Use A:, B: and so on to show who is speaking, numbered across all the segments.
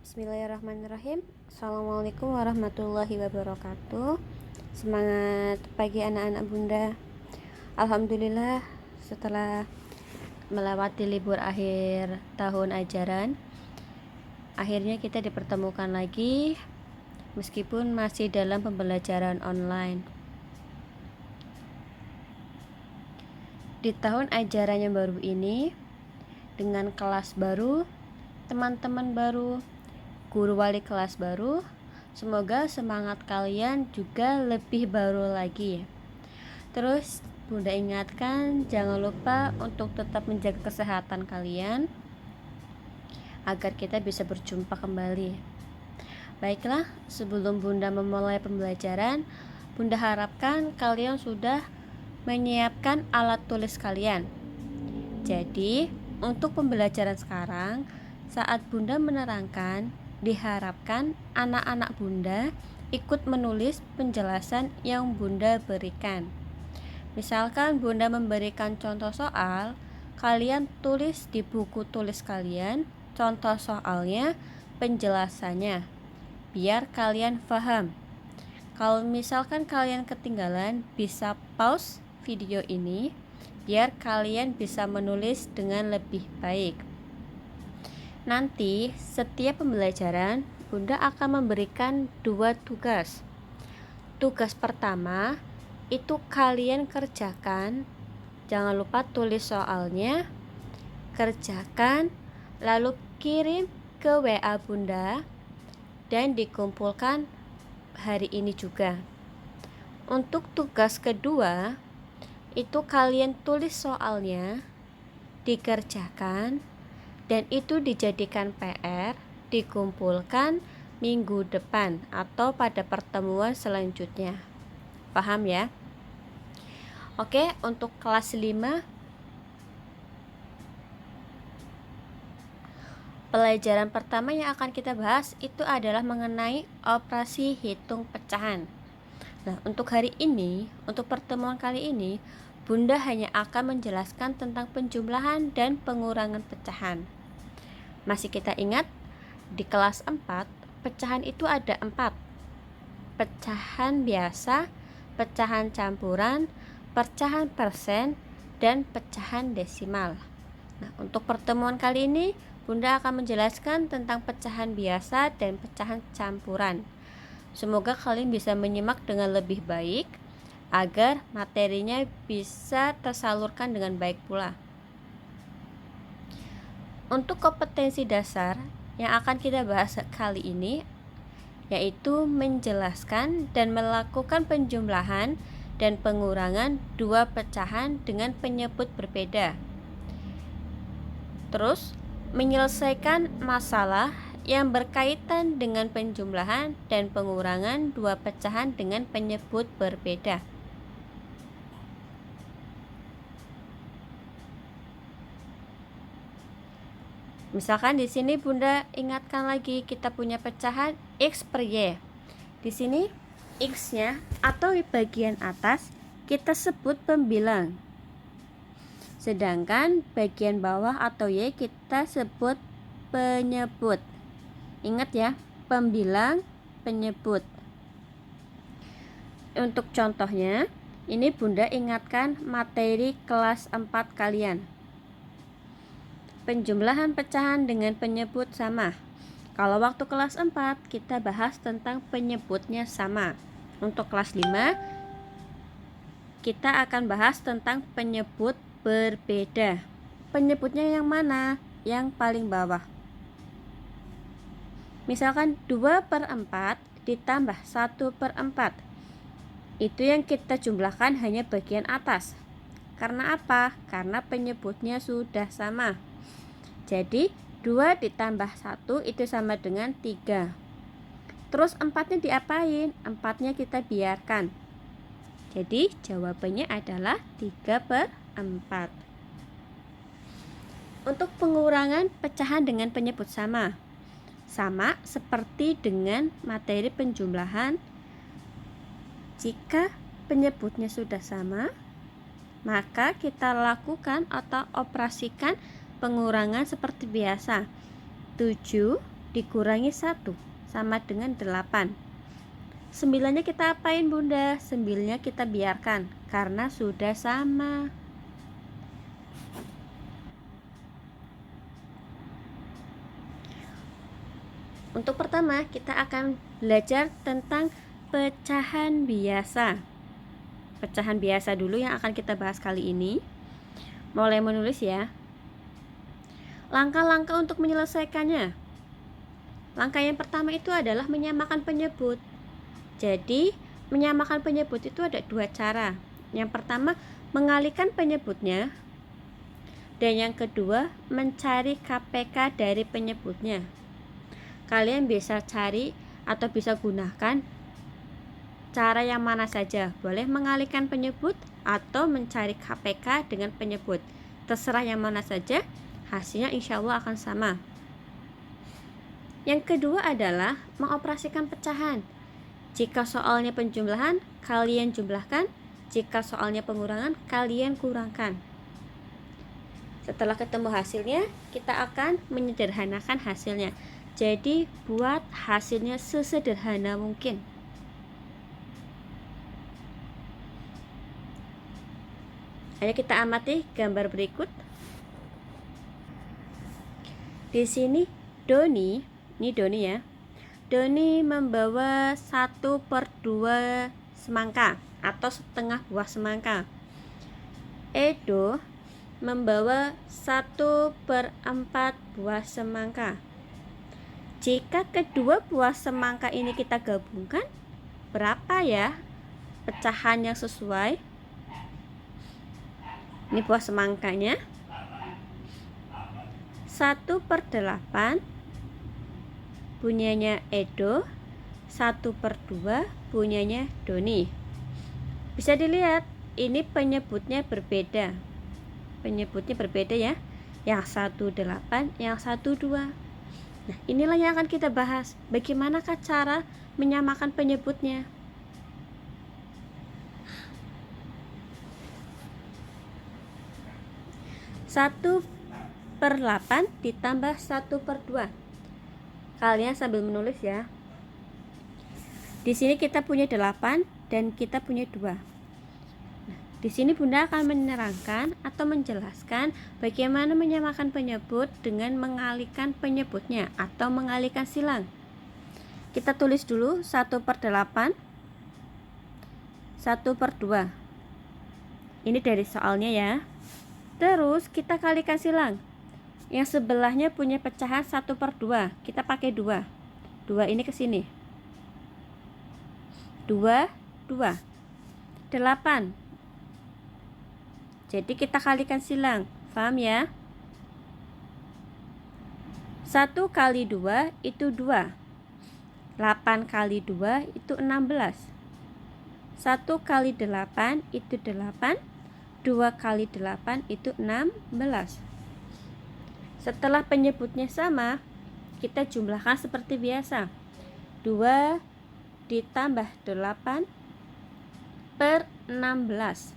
A: Bismillahirrahmanirrahim. Assalamualaikum warahmatullahi wabarakatuh. Semangat pagi anak-anak bunda. Alhamdulillah, setelah melewati libur akhir tahun ajaran, akhirnya kita dipertemukan lagi meskipun masih dalam pembelajaran online. Di tahun ajaran yang baru ini, dengan kelas baru, teman-teman baru, guru wali kelas baru, semoga semangat kalian juga lebih baru lagi. Terus Bunda ingatkan, jangan lupa untuk tetap menjaga kesehatan kalian agar kita bisa berjumpa kembali. Baiklah, sebelum Bunda memulai pembelajaran, Bunda harapkan kalian sudah menyiapkan alat tulis kalian. Jadi, untuk pembelajaran sekarang, saat Bunda menerangkan, diharapkan anak-anak Bunda ikut menulis penjelasan yang Bunda berikan. Misalkan Bunda memberikan contoh soal, kalian tulis di buku tulis kalian contoh soalnya, penjelasannya, biar kalian paham. Kalau misalkan kalian ketinggalan, bisa pause video ini biar kalian bisa menulis dengan lebih baik. Nanti setiap pembelajaran Bunda akan memberikan 2 tugas. Tugas pertama itu kalian kerjakan, jangan lupa tulis soalnya, kerjakan, lalu kirim ke WA Bunda dan dikumpulkan hari ini juga. Untuk tugas kedua itu kalian tulis soalnya, dikerjakan, dan itu dijadikan PR, dikumpulkan minggu depan atau pada pertemuan selanjutnya. Paham ya? Oke, untuk kelas 5, pelajaran pertama yang akan kita bahas itu adalah mengenai operasi hitung pecahan. Nah, untuk hari ini, untuk pertemuan kali ini, Bunda hanya akan menjelaskan tentang penjumlahan dan pengurangan pecahan. Masih kita ingat, di kelas 4, pecahan itu ada 4. Pecahan biasa, pecahan campuran, pecahan persen, dan pecahan desimal. Nah, untuk pertemuan kali ini, Bunda akan menjelaskan tentang pecahan biasa dan pecahan campuran. Semoga kalian bisa menyimak dengan lebih baik agar materinya bisa tersalurkan dengan baik pula. Untuk kompetensi dasar yang akan kita bahas kali ini yaitu menjelaskan dan melakukan penjumlahan dan pengurangan 2 pecahan dengan penyebut berbeda. Terus, menyelesaikan masalah yang berkaitan dengan penjumlahan dan pengurangan 2 pecahan dengan penyebut berbeda. Misalkan di sini Bunda ingatkan lagi, kita punya pecahan X per Y. Di sini X-nya atau di bagian atas kita sebut pembilang. Sedangkan bagian bawah atau Y kita sebut penyebut. Ingat ya, pembilang, penyebut. Untuk contohnya, ini Bunda ingatkan materi kelas 4 kalian. Penjumlahan pecahan dengan penyebut sama. Kalau waktu kelas 4 kita bahas tentang penyebutnya sama. Untuk kelas 5 kita akan bahas tentang penyebut berbeda. Penyebutnya yang mana? Yang paling bawah. Misalkan 2/4 ditambah 1/4. Itu yang kita jumlahkan hanya bagian atas. Karena apa? Karena penyebutnya sudah sama. Jadi 2 ditambah 1 itu sama dengan 3. Terus 4-nya diapain? 4-nya kita biarkan. Jadi jawabannya adalah 3/4. Untuk pengurangan pecahan dengan penyebut sama. Sama seperti dengan materi penjumlahan. Jika penyebutnya sudah sama, maka kita lakukan atau operasikan pengurangan seperti biasa. 7 dikurangi 1 sama dengan 8. 9-nya kita apain Bunda? 9-nya kita biarkan karena sudah sama. Untuk pertama kita akan belajar tentang pecahan biasa. Pecahan biasa dulu yang akan kita bahas kali ini. Mulai menulis ya. Langkah-langkah untuk menyelesaikannya. Langkah yang pertama itu adalah menyamakan penyebut. Jadi menyamakan penyebut itu ada 2 cara. Yang pertama mengalihkan penyebutnya, dan yang kedua mencari KPK dari penyebutnya. Kalian bisa cari atau bisa gunakan cara yang mana saja. Boleh mengalihkan penyebut atau mencari KPK dengan penyebut. Terserah yang mana saja, hasilnya insya Allah akan sama. Yang kedua adalah mengoperasikan pecahan. Jika soalnya penjumlahan, kalian jumlahkan. Jika soalnya pengurangan, kalian kurangkan. Setelah ketemu hasilnya, kita akan menyederhanakan hasilnya. Jadi buat hasilnya sesederhana mungkin. Ayo kita amati gambar berikut. Di sini Doni, ini Doni ya. Doni membawa 1/2 semangka atau setengah buah semangka. Edo membawa 1/4 buah semangka. Jika kedua buah semangka ini kita gabungkan, berapa ya pecahan yang sesuai? Ini buah semangkanya 1/8 punyanya Edo, 1/2 punyanya Doni. Bisa dilihat ini penyebutnya berbeda. Penyebutnya berbeda ya. Yang 1/8, yang 1/2. Nah, inilah yang akan kita bahas. Bagaimanakah cara menyamakan penyebutnya? Satu per 8 ditambah 1/2. Kalian sambil menulis ya. Di sini kita punya 8 dan kita punya 2. Di sini Bunda akan menerangkan atau menjelaskan bagaimana menyamakan penyebut dengan mengalihkan penyebutnya atau mengalihkan silang. Kita tulis dulu 1/8, 1/2. Ini dari soalnya ya. Terus kita kalikan silang. Yang sebelahnya punya pecahan 1/2. Kita pakai 2. 2 ini ke sini. 2, 2. 8. Jadi kita kalikan silang, paham ya? 1 kali 2 itu 2. 8 kali 2 itu 16. 1 kali 8 itu 8. 2 kali 8 itu 16. Setelah penyebutnya sama, kita jumlahkan seperti biasa. 2 ditambah 8 per 16.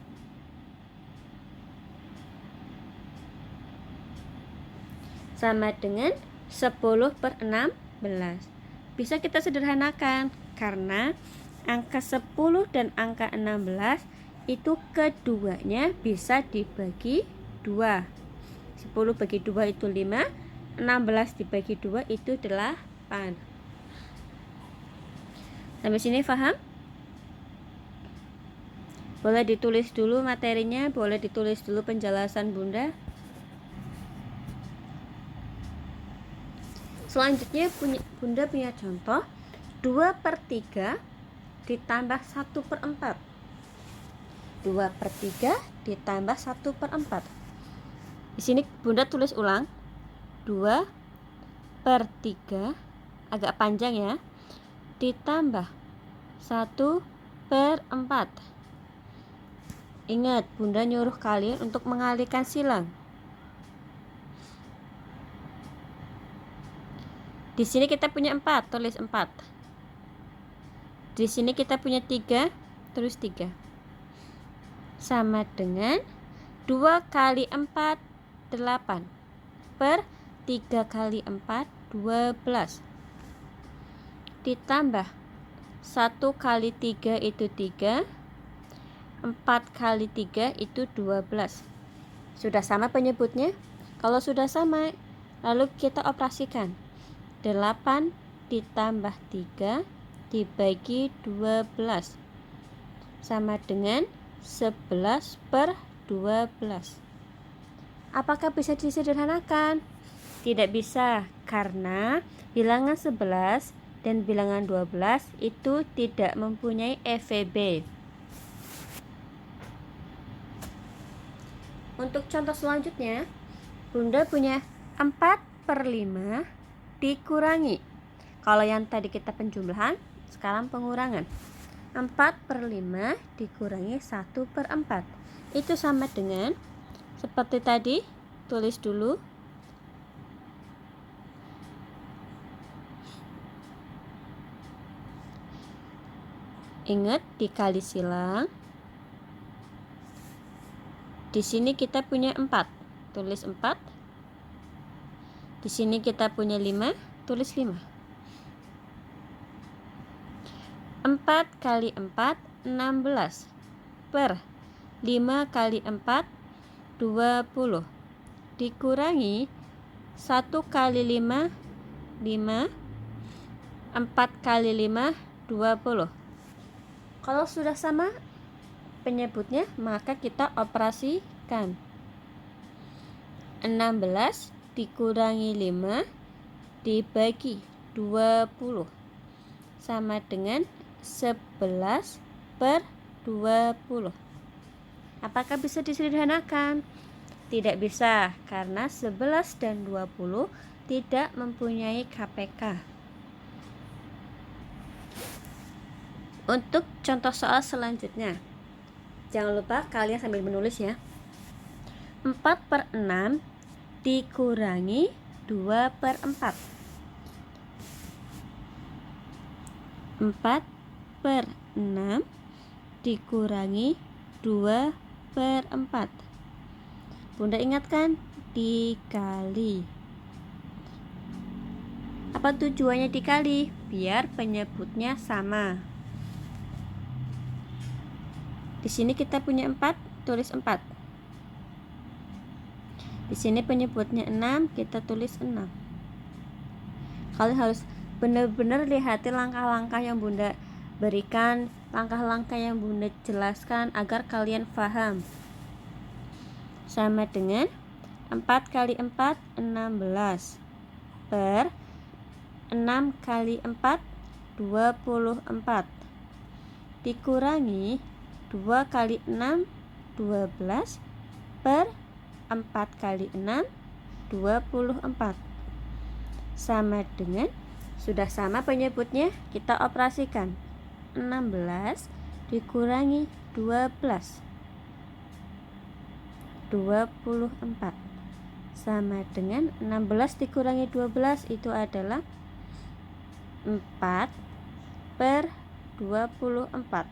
A: Sama dengan 10/16. Bisa kita sederhanakan karena angka 10 dan angka 16 itu keduanya bisa dibagi 2. 10 bagi 2 itu 5, 16 dibagi 2 itu 8. Sampai sini paham? Boleh ditulis dulu materinya, boleh ditulis dulu penjelasan Bunda. Selanjutnya Bunda punya contoh 2/3 ditambah 1/4. 2/3 ditambah 1/4. Di sini Bunda tulis ulang. 2/3 agak panjang ya. Ditambah 1/4. Ingat, Bunda nyuruh kalian untuk mengalihkan silang. Di sini kita punya 4, tulis 4. Di sini kita punya 3, tulis 3. Sama dengan 2 kali 4, 8. Per 3 kali 4, 12. ditambah 1 kali 3 itu 3, 4 kali 3 itu 12. Sudah sama penyebutnya? Kalau sudah sama, lalu kita operasikan. 8 ditambah 3 dibagi 12 sama dengan 11 per 12. Apakah bisa disederhanakan? Tidak bisa, karena bilangan 11 dan bilangan 12 itu tidak mempunyai EVB. Untuk contoh selanjutnya, Bunda punya 4/5 dikurangi. Kalau yang tadi kita penjumlahan, sekarang pengurangan. 4/5 dikurangi 1/4. Itu sama dengan, seperti tadi, tulis dulu. Ingat, dikali silang. Di sini kita punya 4, tulis 4. Di sini kita punya 5, tulis 5. 4 kali 4, 16. Per 5 kali 4, 20. Dikurangi 1 kali 5, 5. 4 kali 5, 20. Kalau sudah sama penyebutnya, maka kita operasikan. 16 dikurangi 5 dibagi 20 sama dengan 11 per 20. Apakah bisa disederhanakan? Tidak bisa, karena 11 dan 20 tidak mempunyai KPK. Untuk contoh soal selanjutnya, jangan lupa kalian sambil menulis ya. 4/6 dikurangi 2/4. 4/6 dikurangi 2/4. Bunda ingatkan, dikali. Apa tujuannya dikali? Biar penyebutnya sama. Di sini kita punya 4, tulis 4. Di sini penyebutnya 6, kita tulis 6. Kalian harus benar-benar lihati langkah-langkah yang Bunda berikan, langkah-langkah yang Bunda jelaskan agar kalian paham. Sama dengan 4 kali 4, 16. Per 6 kali 4, 24. Dikurangi 2 kali 6, 12. Per 4 kali 6, 24. Sama dengan, sudah sama penyebutnya, kita operasikan. 16 dikurangi 12. 24 sama dengan 16 dikurangi 12 itu adalah 4 per 24.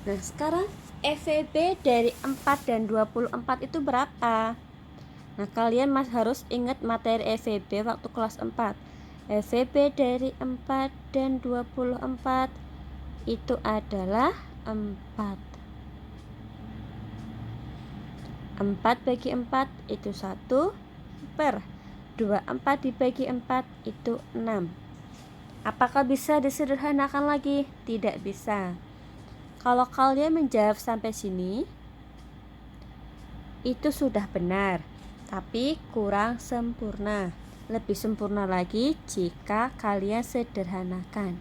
A: Nah, sekarang EVB dari 4 dan 24 itu berapa? Nah, kalian harus ingat materi EVB waktu kelas 4. EVB dari 4 dan 24 itu adalah 4. 4 bagi 4 itu 1 per 24 dibagi 4 itu 6. Apakah bisa disederhanakan lagi? Tidak bisa. Kalau kalian menjawab sampai sini, itu sudah benar, tapi kurang sempurna. Lebih sempurna lagi jika kalian sederhanakan.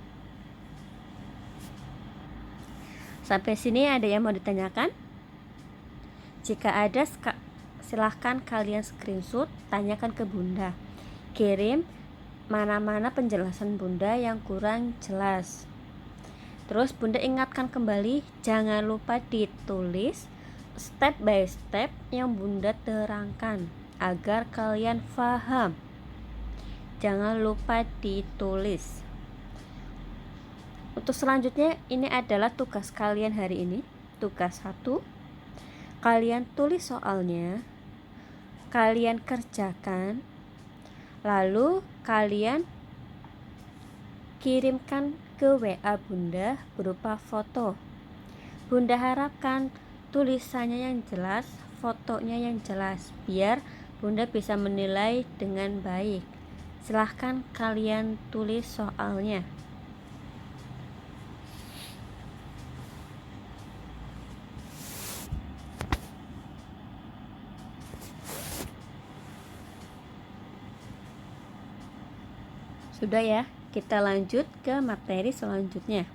A: Sampai sini ada yang mau ditanyakan? Jika ada, silahkan kalian screenshot, tanyakan ke Bunda. Kirim mana-mana penjelasan Bunda yang kurang jelas. Terus Bunda ingatkan kembali, jangan lupa ditulis step by step yang Bunda terangkan agar kalian paham. Jangan lupa ditulis. Untuk selanjutnya, ini adalah tugas kalian hari ini. Tugas 1. Kalian tulis soalnya, kalian kerjakan, lalu kalian kirimkan ke WA Bunda berupa foto. Bunda harapkan tulisannya yang jelas, fotonya yang jelas, biar Bunda bisa menilai dengan baik. Silahkan kalian tulis soalnya. Sudah ya, kita lanjut ke materi selanjutnya.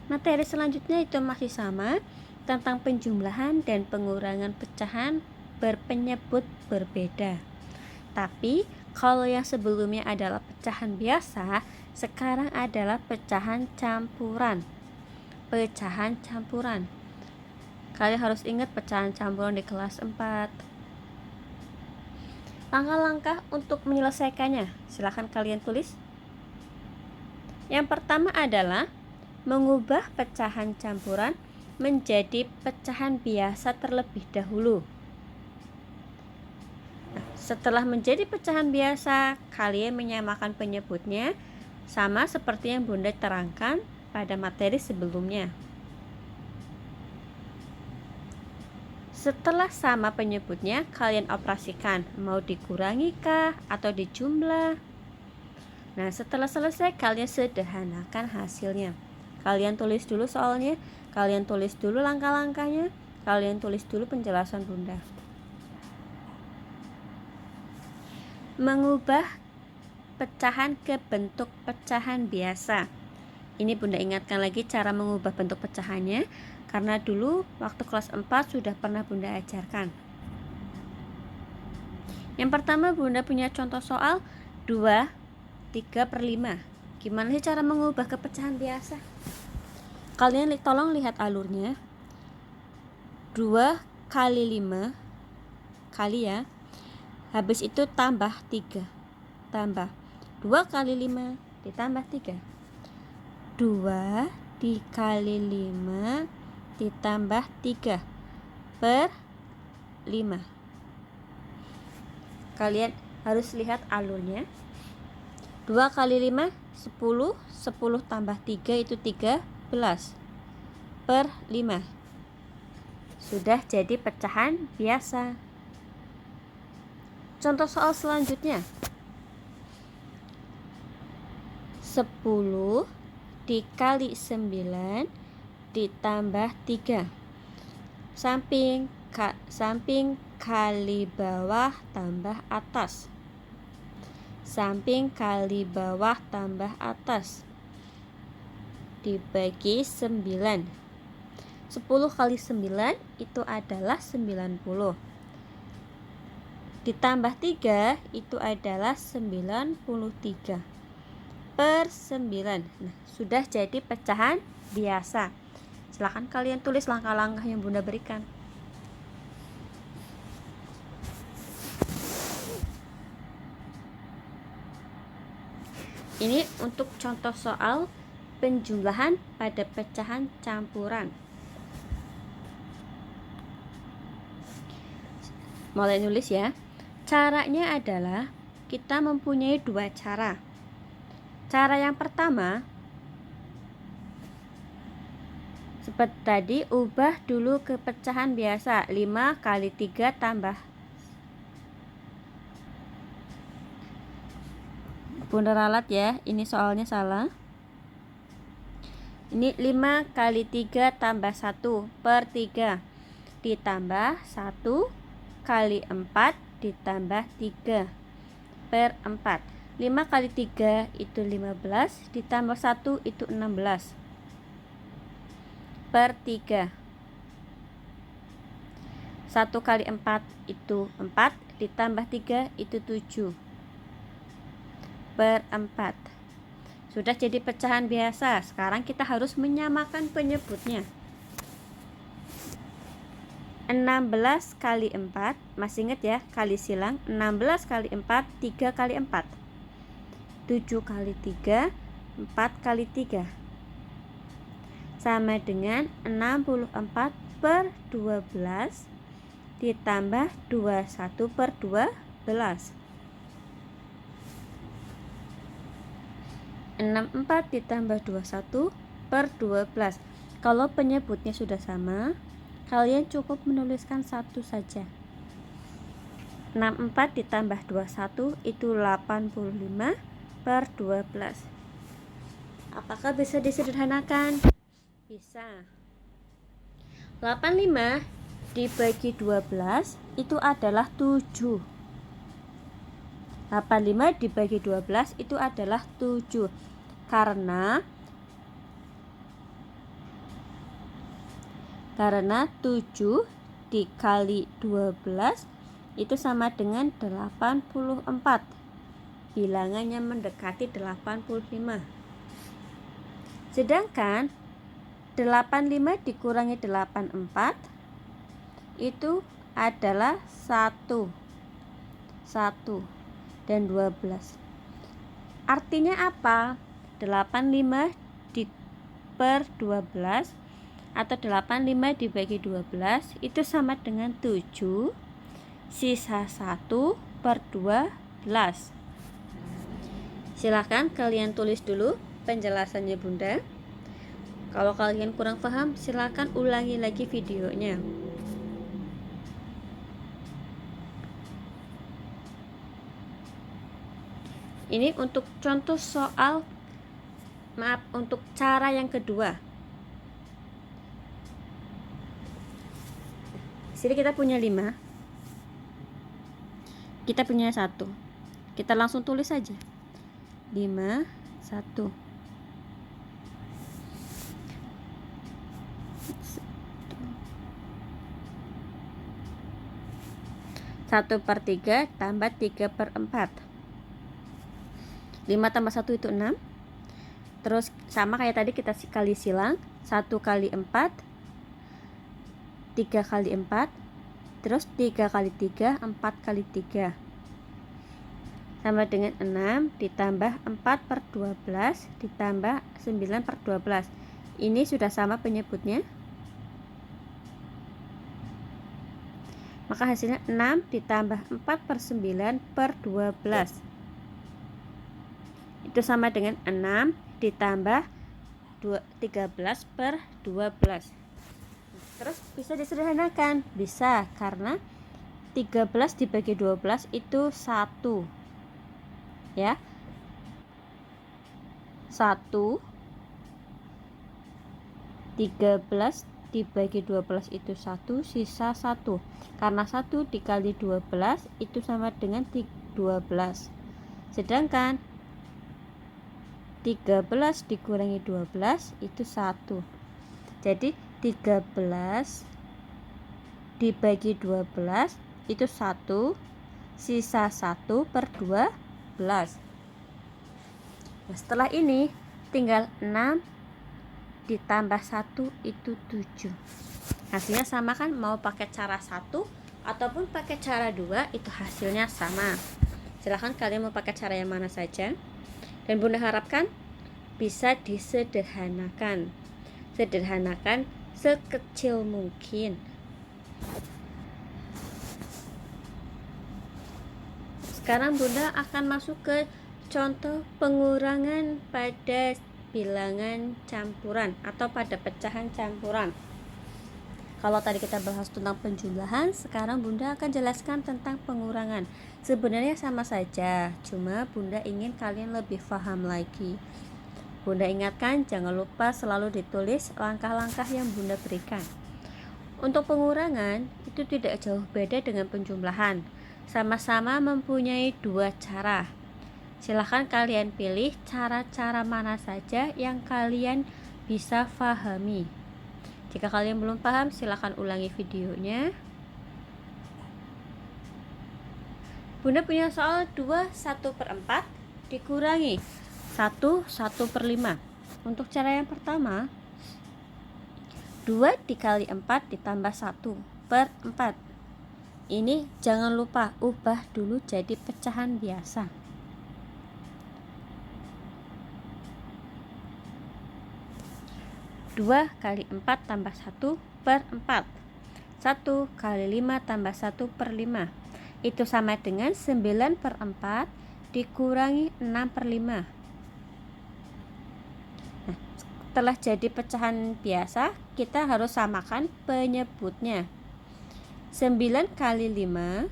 A: Materi selanjutnya itu masih sama, tentang penjumlahan dan pengurangan pecahan berpenyebut berbeda. Tapi kalau yang sebelumnya adalah pecahan biasa, sekarang adalah pecahan campuran. Pecahan campuran. Kalian harus ingat pecahan campuran di kelas 4. Langkah-langkah untuk menyelesaikannya, silahkan kalian tulis. Yang pertama adalah mengubah pecahan campuran menjadi pecahan biasa terlebih dahulu. Setelah menjadi pecahan biasa, kalian menyamakan penyebutnya sama seperti yang Bunda terangkan pada materi sebelumnya. Setelah sama penyebutnya, kalian operasikan, mau dikurangi kah atau dijumlah. Nah, setelah selesai kalian sederhanakan hasilnya. Kalian tulis dulu soalnya, kalian tulis dulu langkah-langkahnya, kalian tulis dulu penjelasan Bunda. Mengubah pecahan ke bentuk pecahan biasa. Ini Bunda ingatkan lagi cara mengubah bentuk pecahannya, karena dulu waktu kelas 4 sudah pernah Bunda ajarkan. Yang pertama Bunda punya contoh soal 2/3/5. Gimana sih cara mengubah ke pecahan biasa? Kalian tolong lihat alurnya. 2 kali 5 kali ya. Habis itu tambah 3. Tambah 2 kali 5 ditambah 3. 2 dikali 5 ditambah 3 per 5. Kalian harus lihat alurnya. 2 kali 5 10, 10 tambah 3 itu 13 per 5. Sudah jadi pecahan biasa. Contoh soal selanjutnya. 10 dikali 9 ditambah 3. Samping kali bawah tambah atas. Samping kali bawah tambah atas. Dibagi 9. 10 kali 9 itu adalah 90. Ditambah 3 itu adalah 93 per 9. Nah, sudah jadi pecahan biasa. Silahkan kalian tulis langkah-langkah yang Bunda berikan. Ini untuk contoh soal penjumlahan pada pecahan campuran. Mulai nulis ya. Caranya adalah kita mempunyai 2 cara. Cara yang pertama, seperti tadi, ubah dulu ke pecahan biasa. 5 kali 3 tambah. Bunda ralat ya, ini soalnya salah. Ini 5 kali 3 tambah 1 per 3 ditambah 1 kali 4 ditambah 3 per 4. 5 kali 3 itu 15 ditambah 1 itu 16 per 3. 1 kali 4 itu 4 ditambah 3 itu 7 per 4. Sudah jadi pecahan biasa. Sekarang kita harus menyamakan penyebutnya. 16 kali 4, masih ingat ya, kali silang. 16 kali 4, 3 kali 4. 7 kali 3, 4 kali 3. Sama dengan 64 per 12 ditambah 21 per 12. 64 ditambah 21 per 12. Kalau penyebutnya sudah sama, kalian cukup menuliskan satu saja. 64 ditambah 21 itu 85 per 12. Apakah bisa disederhanakan? Bisa. 85 dibagi 12 itu adalah 7. 85 dibagi 12 itu adalah 7. Karena 7 dikali 12 itu sama dengan 84. Bilangannya mendekati 85. Sedangkan 85 dikurangi 84 itu adalah 1 dan 12. Artinya apa? 85 per 12 atau 85 dibagi 12 itu sama dengan 7, sisa 1 per 12. Silahkan kalian tulis dulu penjelasannya Bunda. Kalau kalian kurang paham, silahkan ulangi lagi videonya. Ini untuk contoh soal, untuk cara yang kedua. Sini kita punya 5. Kita punya 1. Kita langsung tulis saja. 5, 1. 1/3 tambah 3/4. 5 tambah 1 itu 6. Terus sama kayak tadi kita kali silang. 1 kali 4, 3 kali 4. Terus 3 kali 3, 4 kali 3. Sama dengan 6 ditambah 4 per 12 ditambah 9 per 12. Ini sudah sama penyebutnya. Maka hasilnya 6 ditambah 4 per 9 per 12. Itu sama dengan 6 ditambah 13 per 12. Terus bisa disederhanakan? Bisa, karena 13 dibagi 12 itu 1. Ya. 1. 13 dibagi 12 itu 1, sisa 1. Karena 1 dikali 12 itu sama dengan 12. Sedangkan 13 dikurangi 12 itu 1. Jadi 13 dibagi 12 itu 1, sisa 1 per 12. Nah, setelah ini tinggal 6 ditambah 1 itu 7. Hasilnya sama kan? Mau pakai cara 1 ataupun pakai cara 2 itu hasilnya sama. Silahkan kalian mau pakai cara yang mana saja. Dan Bunda harapkan bisa disederhanakan. Sederhanakan sekecil mungkin. Sekarang Bunda akan masuk ke contoh pengurangan pada bilangan campuran atau pada pecahan campuran. Kalau tadi kita bahas tentang penjumlahan, sekarang Bunda akan jelaskan tentang pengurangan. Sebenarnya sama saja, cuma Bunda ingin kalian lebih paham lagi. Bunda ingatkan jangan lupa selalu ditulis langkah-langkah yang Bunda berikan. Untuk pengurangan itu tidak jauh beda dengan penjumlahan. Sama-sama mempunyai dua cara. Silahkan kalian pilih cara-cara mana saja yang kalian bisa pahami. Jika kalian belum paham, silahkan ulangi videonya. Bunda punya soal 2 1/4 dikurangi 1 1/5. Untuk cara yang pertama, 2 dikali 4 ditambah 1/4. Ini jangan lupa ubah dulu jadi pecahan biasa. 2 kali 4 tambah 1/4. 1 kali 5 tambah 1/5. Itu sama dengan 9/4 dikurangi 6/5. setelah jadi pecahan biasa, kita harus samakan penyebutnya. 9 kali 5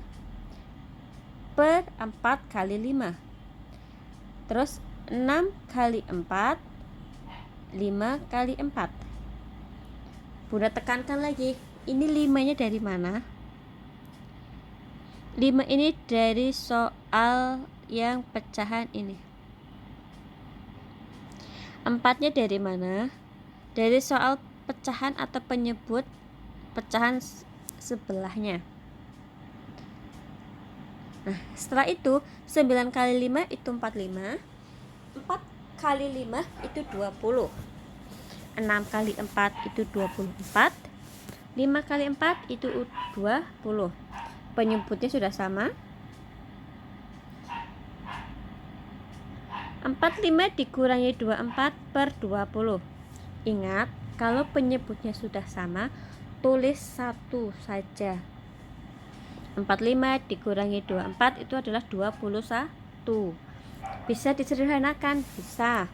A: per 4 kali 5. Terus 6 kali 4, 5 kali 4. Bunda tekankan lagi, ini 5-nya dari mana? 5 ini dari soal yang pecahan ini. 4-nya dari mana? Dari soal pecahan atau penyebut pecahan sebelahnya. Nah, setelah itu 9 kali 5 itu 45. 4 kali 5 itu 20. 6 kali 4 itu 24. 5 kali 4 itu 20. Penyebutnya sudah sama. 45 dikurangi 24 per 20. Ingat, kalau penyebutnya sudah sama, tulis 1 saja. 45 dikurangi 24 itu adalah 21. Bisa disederhanakan, bisa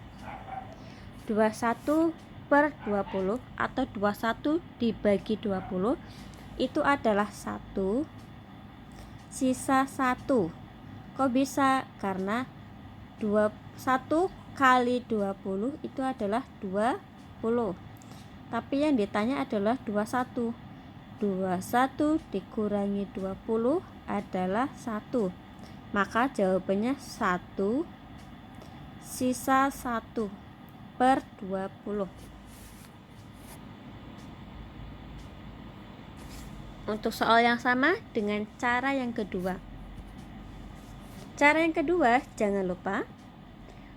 A: 21 per 20 atau 21 dibagi 20 itu adalah 1 sisa 1. Kok bisa? Karena 21 kali 20 itu adalah 20. Tapi yang ditanya adalah 21. 21 dikurangi 20 adalah 1. Maka jawabannya 1 sisa 1 per 20. Untuk soal yang sama dengan cara yang kedua. Cara yang kedua, jangan lupa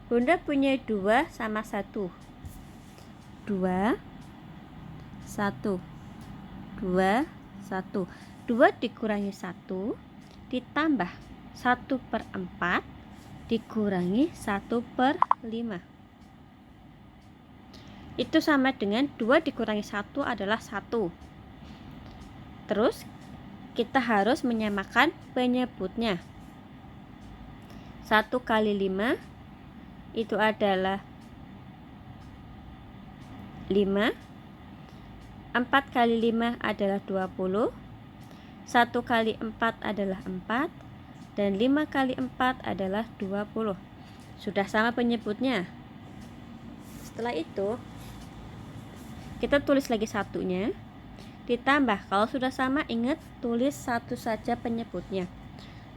A: Bunda punya 2 sama 1. 2 1 2 1. 2 dikurangi 1 ditambah 1 per 4 dikurangi 1 per 5. Itu sama dengan 2 dikurangi 1 adalah 1. Terus kita harus menyamakan penyebutnya. 1 kali 5 itu adalah 5. 4 kali 5 adalah 20. 1 kali 4 adalah 4. Dan 5 kali 4 adalah 20. Sudah sama penyebutnya. Setelah itu kita tulis lagi satunya. Ditambah, kalau sudah sama ingat tulis 1 saja penyebutnya.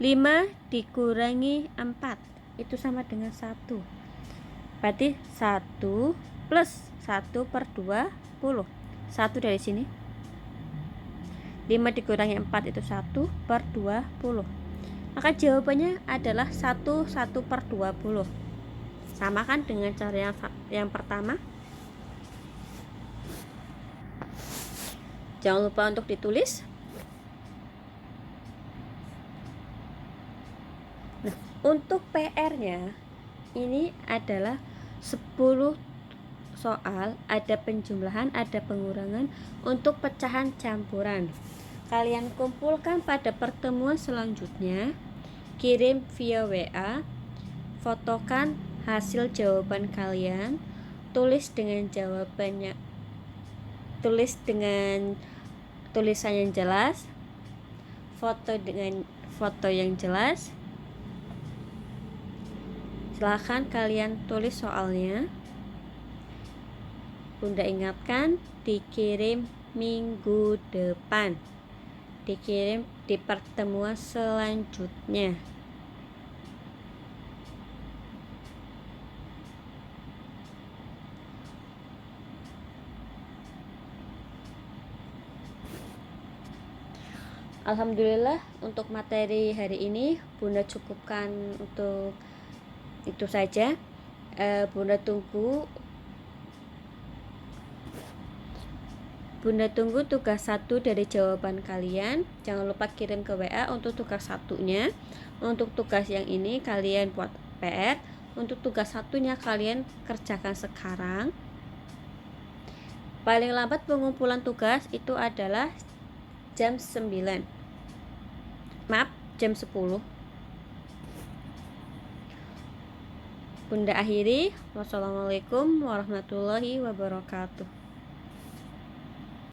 A: 5 dikurangi 4 itu sama dengan 1. Berarti 1 plus 1 per 20. 1 dari sini. 5 dikurangi 4 itu 1 per 20. Maka jawabannya adalah 1 per 20. Sama kan dengan cara yang pertama? Jangan lupa untuk ditulis. Nah, untuk PR-nya ini adalah 10 soal, ada penjumlahan, ada pengurangan untuk pecahan campuran. Kalian kumpulkan pada pertemuan selanjutnya, kirim via WA, fotokan hasil jawaban kalian, tulis dengan jawabannya, tulis dengan tulisan yang jelas, foto dengan foto yang jelas. Silahkan kalian tulis soalnya. Bunda ingatkan, dikirim minggu depan, dikirim di pertemuan selanjutnya. Alhamdulillah, untuk materi hari ini Bunda cukupkan untuk itu saja. Bunda tunggu tugas 1 dari jawaban kalian. Jangan lupa kirim ke WA untuk tugas 1-nya. Untuk tugas yang ini kalian buat PR. Untuk tugas 1-nya kalian kerjakan sekarang. Paling lambat pengumpulan tugas itu adalah jam 9. Maaf, jam 10. Bunda akhiri, wassalamualaikum warahmatullahi wabarakatuh.